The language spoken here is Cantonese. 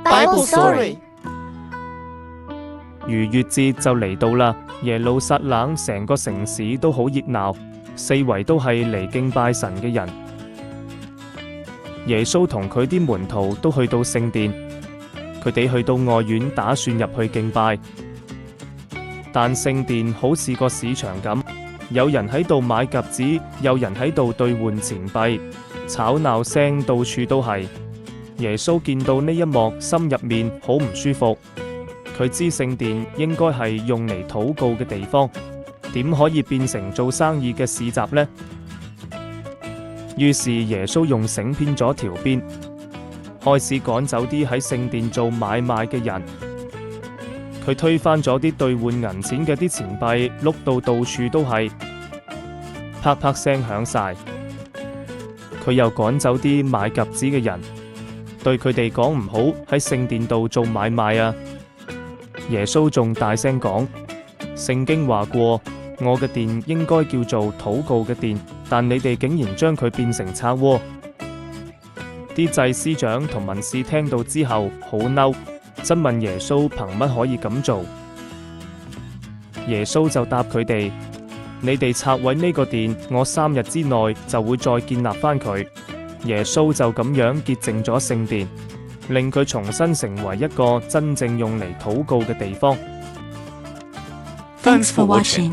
Bible Story。逾越節就嚟到啦，耶路撒冷成個城市都好熱鬧，四圍都係嚟敬拜神嘅人。耶穌同佢啲門徒都去到聖殿，佢哋去到外院打算入去敬拜，但聖殿好似個市場咁，有人喺度買鴿子，有人喺度兌換錢幣，吵鬧聲到處都係。耶穌見到呢一幕，心入面好唔舒服。佢知聖殿應該係用嚟禱告嘅地方，點可以變成做生意嘅市集呢？於是耶穌用繩編咗條鞭，開始趕走啲喺聖殿做買賣嘅人。佢推翻咗啲兌換銀錢嘅啲錢幣，碌到到處都係，啪啪聲響晒。佢又趕走啲買鴿子嘅人，對佢哋講唔好喺聖殿度做買賣啊！耶穌仲大聲講，聖經話過，我嘅殿應該叫做禱告嘅殿，但你哋竟然將佢變成賊窩。啲祭司長同文士聽到之後好嬲，質問耶穌憑乜可以咁做。耶穌就答佢哋，你哋拆毀呢個殿，我3日之內就會再建立翻佢。耶穌就咁樣潔淨咗聖殿，令佢重新成為一個真正用嚟禱告嘅地方。Thanks for watching.